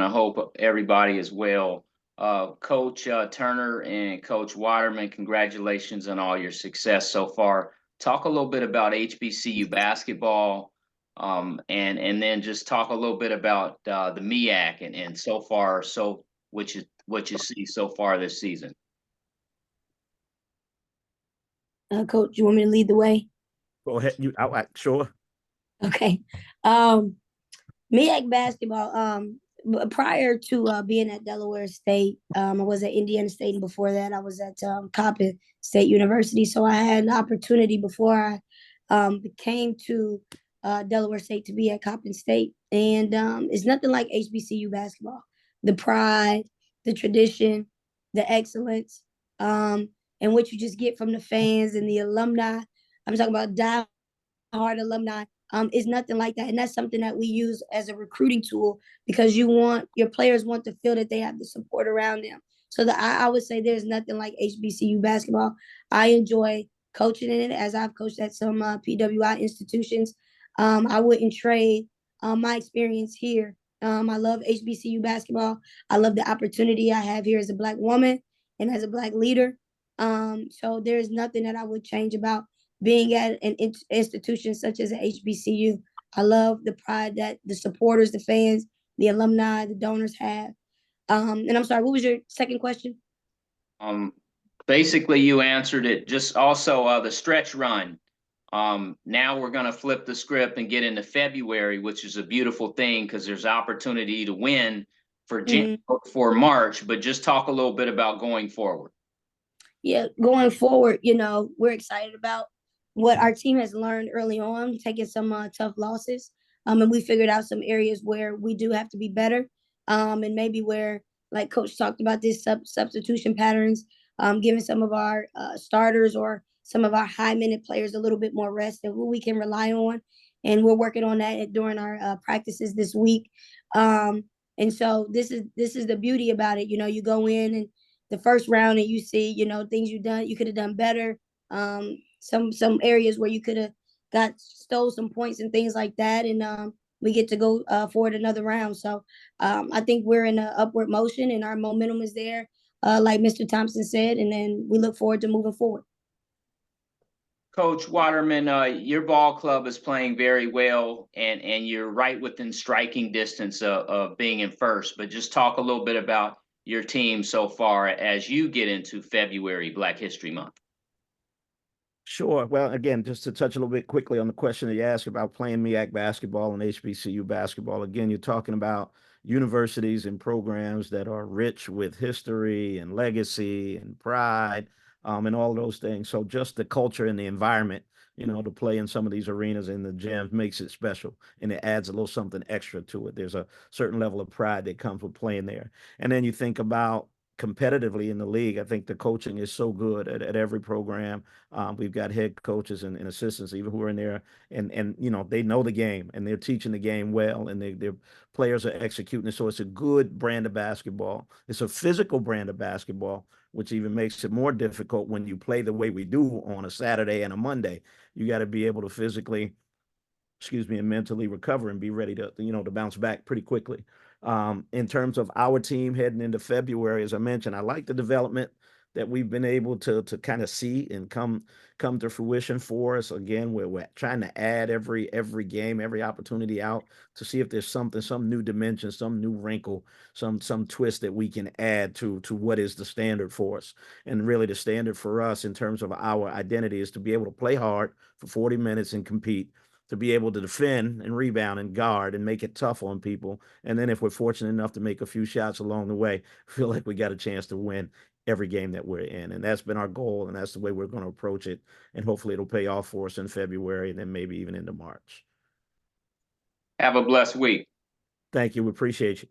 I hope everybody is well. Coach Turner and Coach Waterman, congratulations on all your success so far. Talk a little bit about HBCU basketball, and then just talk a little bit about the Meac and so far, which is what you see so far this season. Coach, you want me to lead the way? Go ahead. Sure. Okay. Meac basketball. Prior to being at Delaware State, I was at Indiana State, and before that, I was at Coppin State University. So I had an opportunity before I came to Delaware State to be at Coppin State, and it's nothing like HBCU basketball. The pride, the tradition, the excellence, and what you just get from the fans and the alumni. I'm talking about die-hard alumni is nothing like that. And that's something that we use as a recruiting tool because your players want to feel that they have the support around them. So I would say there's nothing like HBCU basketball. I enjoy coaching in it as I've coached at some PWI institutions. I wouldn't trade my experience here. I love HBCU basketball. I love the opportunity I have here as a Black woman and as a Black leader. So there's nothing that I would change about being at an institution such as a HBCU. I love the pride that the supporters, the fans, the alumni, the donors have. And I'm sorry, what was your second question? Basically, you answered it. Just also the stretch run. Now we're going to flip the script and get into February, which is a beautiful thing because there's opportunity to win for March. But just talk a little bit about going forward. Yeah, going forward, we're excited about what our team has learned early on, taking some tough losses. And we figured out some areas where we do have to be better. And maybe where, like Coach talked about, this substitution patterns, giving some of our starters or some of our high-minute players a little bit more rest and who we can rely on. And we're working on that during our practices this week. And so this is the beauty about it. You go in and the first round and you see, things you could have done better. Some areas where you could have stole some points and things like that. And we get to go forward another round. So I think we're in an upward motion and our momentum is there, like Mr. Thompson said, and then we look forward to moving forward. Coach Waterman, your ball club is playing very well, and you're right within striking distance of being in first. But just talk a little bit about your team so far as you get into February, Black History Month. Sure. Well, again, just to touch a little bit quickly on the question that you asked about playing Meac basketball and HBCU basketball. Again, you're talking about universities and programs that are rich with history and legacy and pride, and all those things. So just the culture and the environment, to play in some of these arenas and the gyms makes it special, and it adds a little something extra to it. There's a certain level of pride that comes with playing there. And then you think about competitively in the league, I think the coaching is so good at every program. We've got head coaches and assistants even who are in there, and they know the game and they're teaching the game well, and their players are executing it. So it's a good brand of basketball. It's a physical brand of basketball, which even makes it more difficult when you play the way we do on a Saturday and a Monday. You got to be able to physically, and mentally recover and be ready to bounce back pretty quickly. In terms of our team heading into February, as I mentioned, I like the development that we've been able to kind of see and come to fruition for us. Again, we're trying to add every game, every opportunity out to see if there's some new dimension, some new wrinkle, some twist that we can add to what is the standard for us. And really the standard for us in terms of our identity is to be able to play hard for 40 minutes and compete, to be able to defend and rebound and guard and make it tough on people. And then if we're fortunate enough to make a few shots along the way, feel like we got a chance to win every game that we're in. And that's been our goal, and that's the way we're going to approach it. And hopefully it'll pay off for us in February and then maybe even into March. Have a blessed week. Thank you. We appreciate you.